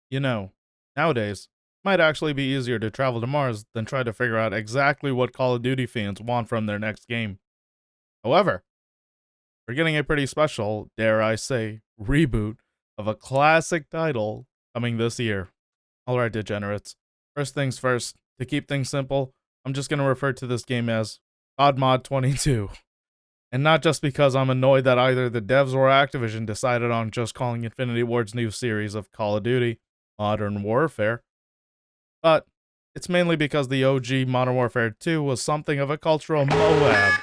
You know, nowadays, it might actually be easier to travel to Mars than try to figure out exactly what Call of Duty fans want from their next game. However, we're getting a pretty special, dare I say, reboot of a classic title coming this year. Alright, degenerates. First things first, to keep things simple, I'm just going to refer to this game as CoD MoD22. And not just because I'm annoyed that either the devs or Activision decided on just calling Infinity Ward's new series of Call of Duty Modern Warfare, but it's mainly because the OG Modern Warfare 2 was something of a cultural Moab.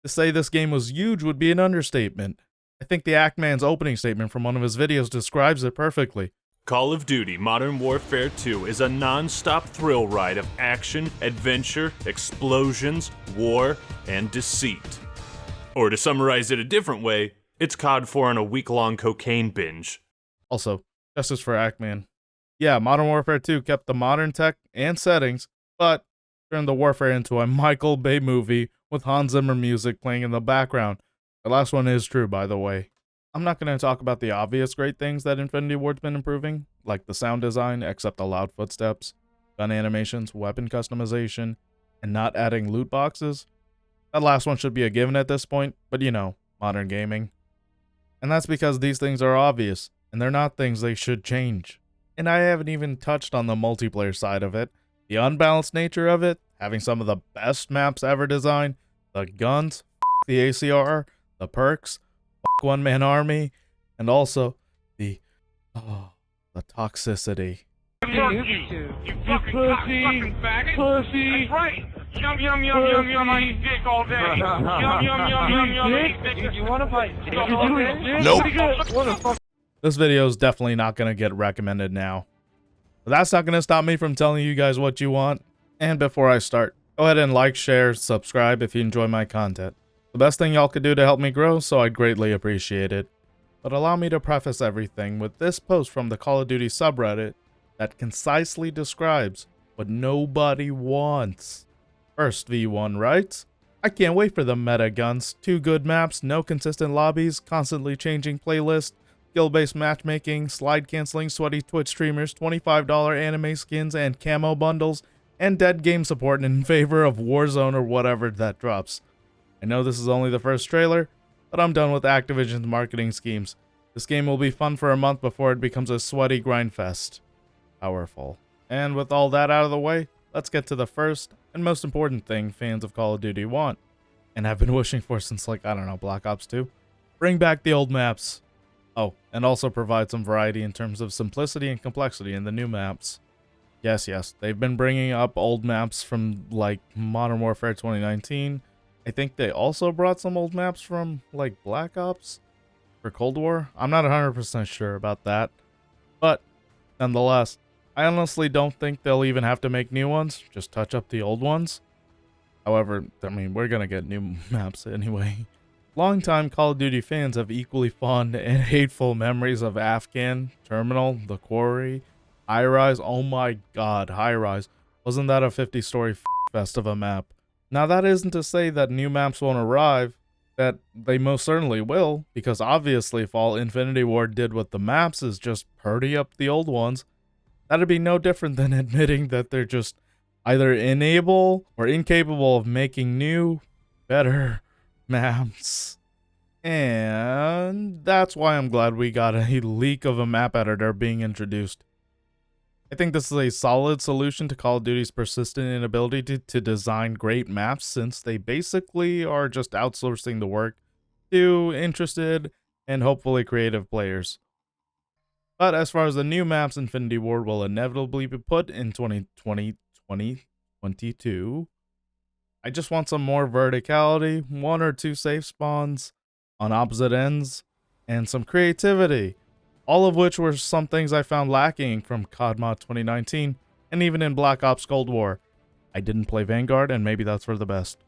To say this game was huge would be an understatement. I think the Act-Man's opening statement from one of his videos describes it perfectly. Call of Duty Modern Warfare 2 is a non-stop thrill ride of action, adventure, explosions, war, and deceit. Or to summarize it a different way, it's COD 4 on a week-long cocaine binge. Also, justice for Act-Man. Yeah, Modern Warfare 2 kept the modern tech and settings, but turned the warfare into a Michael Bay movie with Hans Zimmer music playing in the background. The last one is true, by the way. I'm not going to talk about the obvious great things that Infinity Ward's been improving, like the sound design, except the loud footsteps, gun animations, weapon customization, and not adding loot boxes. That last one should be a given at this point, but you know, modern gaming. And that's because these things are obvious, and they're not things they should change. And I haven't even touched on the multiplayer side of it, the unbalanced nature of it, having some of the best maps ever designed, the guns, the ACR, the perks, one-man army, and also the toxicity. You fucking pussy, pussy. That's right. Yum, yum, yum, yum, yum, I eat dick all day. Yum, yum, yum, yum, yum, I eat dick. You wanna fight dick all day? Nope. This video is definitely not going to get recommended now. But that's not going to stop me from telling you guys what you want. And before I start, go ahead and like, share, subscribe if you enjoy my content. The best thing y'all could do to help me grow, so I'd greatly appreciate it. But allow me to preface everything with this post from the Call of Duty subreddit that concisely describes what nobody wants. First V1 writes, I can't wait for the meta guns, 2 good maps, no consistent lobbies, constantly changing playlists, skill-based matchmaking, slide canceling sweaty Twitch streamers, $25 anime skins and camo bundles, and dead game support in favor of Warzone or whatever that drops. I know this is only the first trailer, but I'm done with Activision's marketing schemes. This game will be fun for a month before it becomes a sweaty grind fest. Powerful. And with all that out of the way, let's get to the first and most important thing fans of Call of Duty want, and have been wishing for since, like, I don't know, Black Ops 2. Bring back the old maps. Oh, and also provide some variety in terms of simplicity and complexity in the new maps. Yes, they've been bringing up old maps from, like, Modern Warfare 2019. I think they also brought some old maps from, like, Black Ops for Cold War. I'm not 100% sure about that. But, nonetheless, I honestly don't think they'll even have to make new ones, just touch up the old ones. However, I mean, we're gonna get new maps anyway. Longtime Call of Duty fans have equally fond and hateful memories of Afghan, Terminal, The Quarry, High Rise. Oh my god, High Rise. Wasn't that a 50-story fest of a map? Now that isn't to say that new maps won't arrive, that they most certainly will, because obviously if all Infinity Ward did with the maps is just purdy up the old ones, that'd be no different than admitting that they're just either unable or incapable of making new, better maps. And that's why I'm glad we got a leak of a map editor being introduced. I think this is a solid solution to Call of Duty's persistent inability to design great maps, since they basically are just outsourcing the work to interested and hopefully creative players. But as far as the new maps, Infinity Ward will inevitably be put in 2022. I just want some more verticality, 1 or 2 safe spawns on opposite ends, and some creativity. All of which were some things I found lacking from CoD MoD 2019, and even in Black Ops Cold War. I didn't play Vanguard, and maybe that's for the best.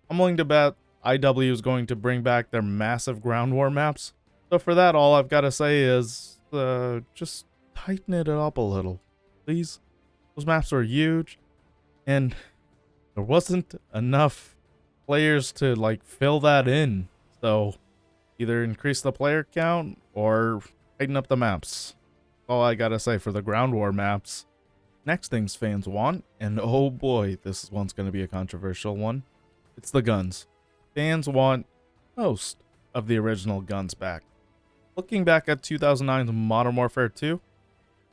I'm willing to bet IW is going to bring back their massive ground war maps, so for that all I've got to say is, just tighten it up a little, please. Those maps are huge, and there wasn't enough players to, like, fill that in, so either increase the player count or tighten up the maps. That's all I gotta say for the ground war maps. Next things fans want, and oh boy, this one's gonna be a controversial one. It's the guns. Fans want most of the original guns back. Looking back at 2009's Modern Warfare 2,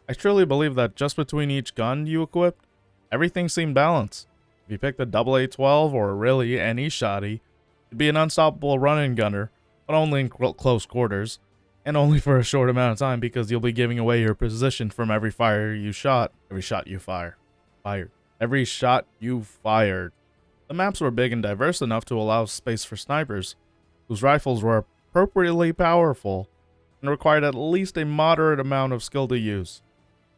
I truly believe that just between each gun you equipped, everything seemed balanced. If you picked a AA-12 or really any shotty, you'd be an unstoppable run-in gunner, but only in close quarters, and only for a short amount of time because you'll be giving away your position from every fire you shot. Every shot you fired. Every shot you fired. The maps were big and diverse enough to allow space for snipers, whose rifles were appropriately powerful and required at least a moderate amount of skill to use.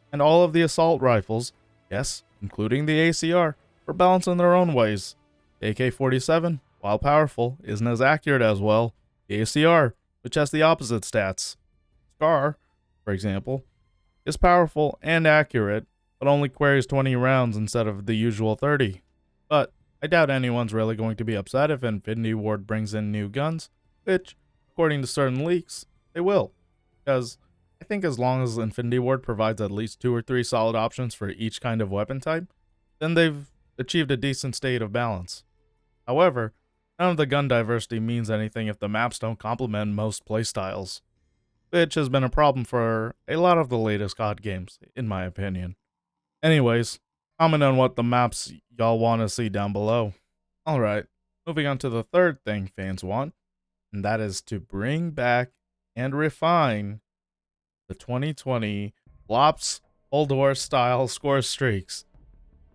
And all of the assault rifles, yes, including the ACR, were balanced in their own ways. The AK-47, while powerful, isn't as accurate as, well, the ACR, which has the opposite stats. Scar, for example, is powerful and accurate, but only carries 20 rounds instead of the usual 30. But I doubt anyone's really going to be upset if infinityward brings in new guns, which, according to certain leaks, they will, because I think as long as infinityward provides at least 2 or 3 solid options for each kind of weapon type, then they've achieved a decent state of balance. However, none of the gun diversity means anything if the maps don't complement most playstyles, which has been a problem for a lot of the latest CoD games, in my opinion. Anyways, comment on what the maps y'all want to see down below. Alright, moving on to the third thing fans want, and that is to bring back and refine the 2020 Flops Cold War style Scorestreaks.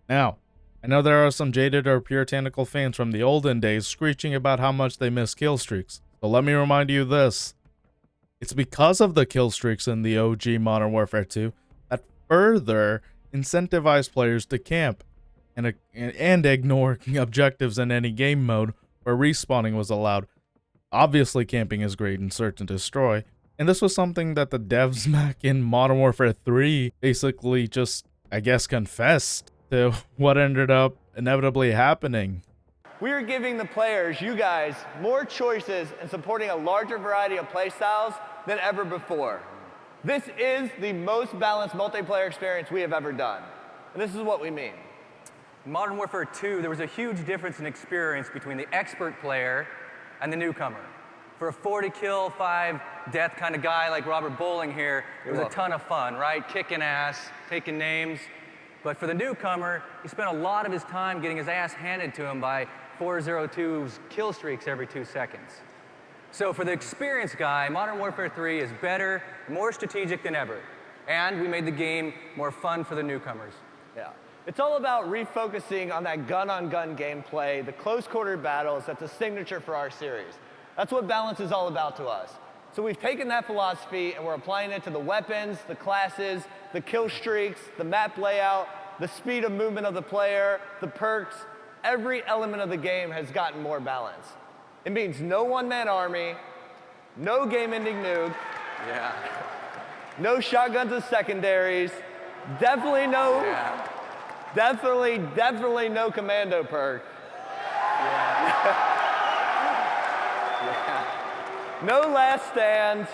Now, I know there are some jaded or puritanical fans from the olden days screeching about how much they miss Killstreaks, so let me remind you this. It's because of the Killstreaks in the OG Modern Warfare 2 that further incentivized players to camp and ignore objectives in any game mode where respawning was allowed. Obviously, camping is great in Search and Destroy, and this was something that the devs back in Modern Warfare 3 basically just, I guess, confessed to what ended up inevitably happening. We are giving the players, you guys, more choices and supporting a larger variety of playstyles than ever before. This is the most balanced multiplayer experience we have ever done. And this is what we mean. In Modern Warfare 2, there was a huge difference in experience between the expert player and the newcomer. For a 40 kill, 5 death kind of guy like Robert Bowling here, it was a ton of fun, right? Kicking ass, taking names. But for the newcomer, he spent a lot of his time getting his ass handed to him by 402's Killstreaks every 2 seconds. So for the experienced guy, Modern Warfare 3 is better, more strategic than ever. And we made the game more fun for the newcomers. Yeah. It's all about refocusing on that gun-on-gun gameplay, the close-quarter battles that's a signature for our series. That's what balance is all about to us. So we've taken that philosophy and we're applying it to the weapons, the classes, the kill streaks, the map layout, the speed of movement of the player, the perks. Every element of the game has gotten more balance. It means no one-man army, no game-ending nuke, no shotguns as secondaries, definitely no, definitely no commando perk. No last stand.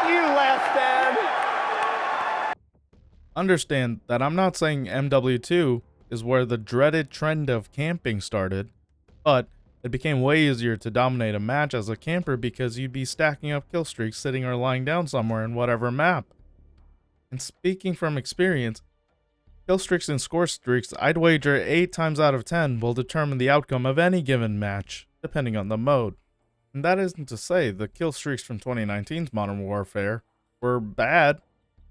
You last stand. Understand that I'm not saying MW2 is where the dreaded trend of camping started, but it became way easier to dominate a match as a camper because you'd be stacking up kill streaks sitting or lying down somewhere in whatever map. And speaking from experience, Killstreaks and Scorestreaks, I'd wager 8 times out of 10 will determine the outcome of any given match, depending on the mode. And that isn't to say the Killstreaks from 2019's Modern Warfare were bad,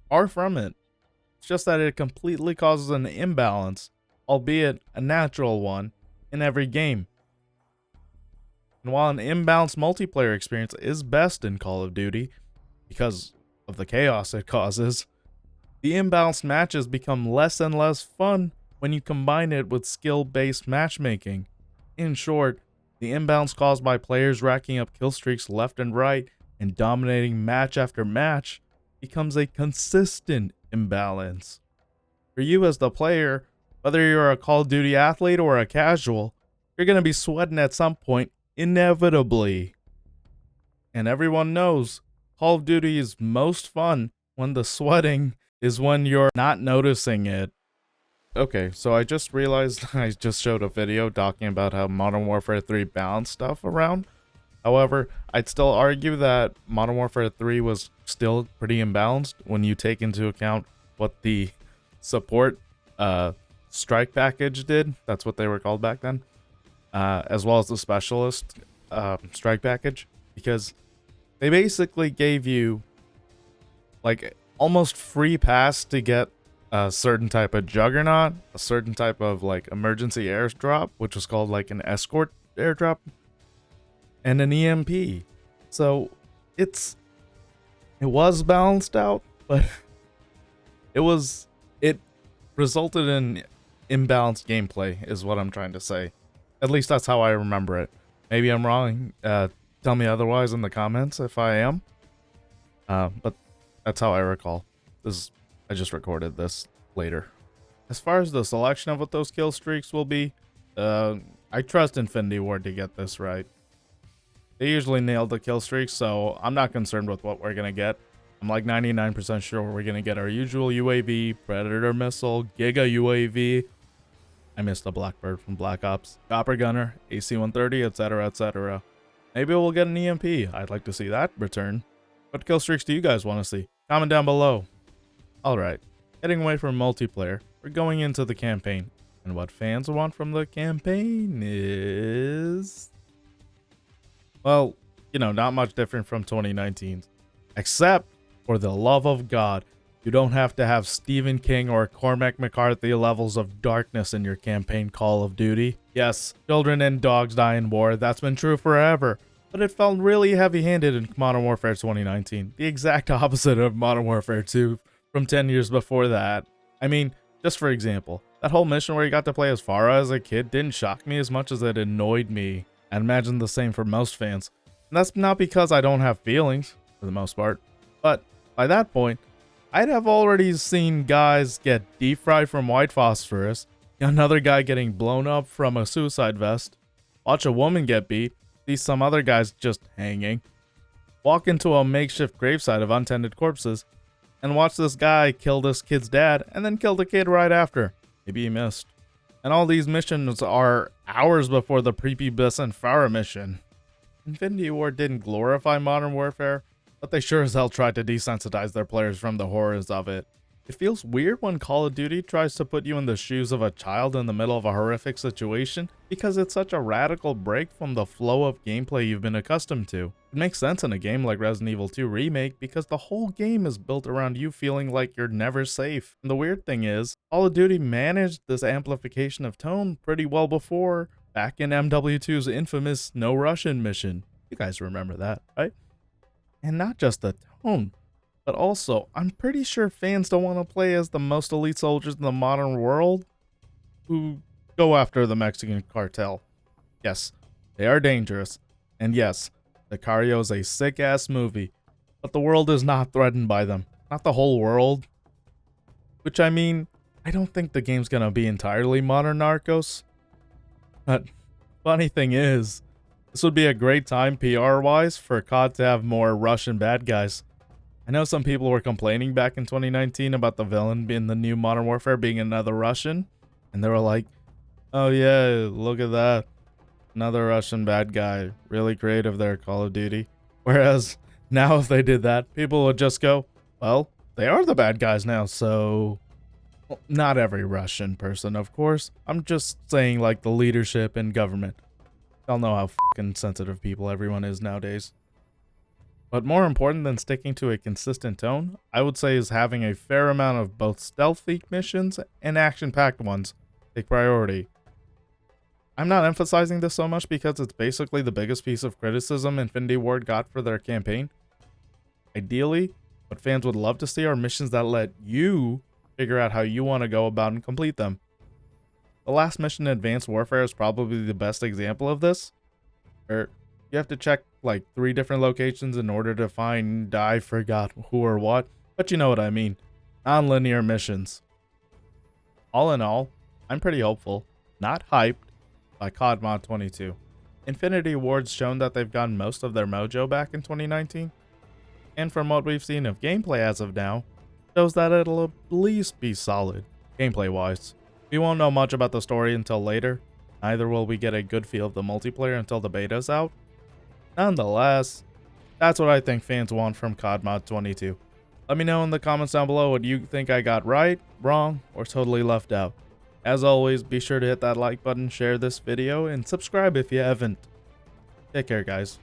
far from it. It's just that it completely causes an imbalance, albeit a natural one, in every game. And while an imbalanced multiplayer experience is best in Call of Duty, because of the chaos it causes, the imbalanced matches become less and less fun when you combine it with skill-based matchmaking. In short, the imbalance caused by players racking up kill streaks left and right and dominating match after match becomes a consistent imbalance. For you as the player, whether you're a Call of Duty athlete or a casual, you're going to be sweating at some point, inevitably. And everyone knows Call of Duty is most fun when the sweating is when you're not noticing it. Okay, so I just realized I just showed a video talking about how Modern Warfare 3 balanced stuff around. However, I'd still argue that Modern Warfare 3 was still pretty imbalanced when you take into account what the support strike package did. That's what they were called back then. As well as the specialist strike package. Because they basically gave you like almost free pass to get a certain type of juggernaut, a certain type of like emergency airdrop, which was called like an escort airdrop, and an EMP. So it was balanced out, but it resulted in imbalanced gameplay is what I'm trying to say. At least that's how I remember it. Maybe I'm wrong. Tell me otherwise in the comments if I am. But that's how I recall. I just recorded this later. As far as the selection of what those kill streaks will be, I trust infinityward to get this right. They usually nail the kill streaks, so I'm not concerned with what we're gonna get. I'm like 99% sure we're gonna get our usual UAV, Predator missile, Giga UAV. I missed the Blackbird from Black Ops, Copper Gunner, AC-130, etc., etc. Maybe we'll get an EMP. I'd like to see that return. What kill streaks do you guys want to see? Comment down below. Alright, getting away from multiplayer, we're going into the campaign. And what fans want from the campaign is... well, you know, not much different from 2019's. Except, for the love of God, you don't have to have Stephen King or Cormac McCarthy levels of darkness in your campaign Call of Duty. Yes, children and dogs die in war, that's been true forever. But it felt really heavy-handed in Modern Warfare 2019. The exact opposite of Modern Warfare 2 from 10 years before that. I mean, just for example, that whole mission where you got to play as Farah as a kid didn't shock me as much as it annoyed me. I'd imagine the same for most fans. And that's not because I don't have feelings, for the most part. But by that point, I'd have already seen guys get deep fried from white phosphorus, another guy getting blown up from a suicide vest, watch a woman get beat, see some other guys just hanging, walk into a makeshift gravesite of untended corpses, and watch this guy kill this kid's dad and then kill the kid right after. Maybe he missed. And all these missions are hours before the prepubescent Farah mission. infinityward didn't glorify Modern Warfare, but they sure as hell tried to desensitize their players from the horrors of it. It feels weird when Call of Duty tries to put you in the shoes of a child in the middle of a horrific situation because it's such a radical break from the flow of gameplay you've been accustomed to. It makes sense in a game like Resident Evil 2 Remake because the whole game is built around you feeling like you're never safe. And the weird thing is, Call of Duty managed this amplification of tone pretty well before, back in MW2's infamous No Russian mission. You guys remember that, right? And not just the tone, but also, I'm pretty sure fans don't want to play as the most elite soldiers in the modern world who go after the Mexican cartel. Yes, they are dangerous. And yes, Sicario is a sick-ass movie, but the world is not threatened by them. Not the whole world. Which, I mean, I don't think the game's gonna be entirely modern Narcos. But funny thing is, this would be a great time PR-wise for CoD to have more Russian bad guys. I know some people were complaining back in 2019 about the villain in the new Modern Warfare being another Russian, and they were like, oh yeah, look at that. Another Russian bad guy. Really creative there, Call of Duty. Whereas, now if they did that, people would just go, well, they are the bad guys now, so... Well, not every Russian person, of course. I'm just saying, like, the leadership and government. Y'all know how fucking sensitive people everyone is nowadays. But more important than sticking to a consistent tone, I would say is having a fair amount of both stealthy missions and action-packed ones take priority. I'm not emphasizing this so much because it's basically the biggest piece of criticism infinityward got for their campaign. Ideally, what fans would love to see are missions that let you figure out how you want to go about and complete them. The last mission in Advanced Warfare is probably the best example of this, where you have to check like 3 different locations in order to find, I forgot who or what, but you know what I mean. Non-linear missions. All in all, I'm pretty hopeful, not hyped, by CoD Mod 22. infinityward's shown that they've gotten most of their mojo back in 2019. and from what we've seen of gameplay as of now, shows that it'll at least be solid, gameplay-wise. We won't know much about the story until later, neither will we get a good feel of the multiplayer until the beta's out. Nonetheless, that's what I think fans want from CoD Mod 22. Let me know in the comments down below what you think I got right, wrong, or totally left out. As always, be sure to hit that like button, share this video, and subscribe if you haven't. Take care, guys.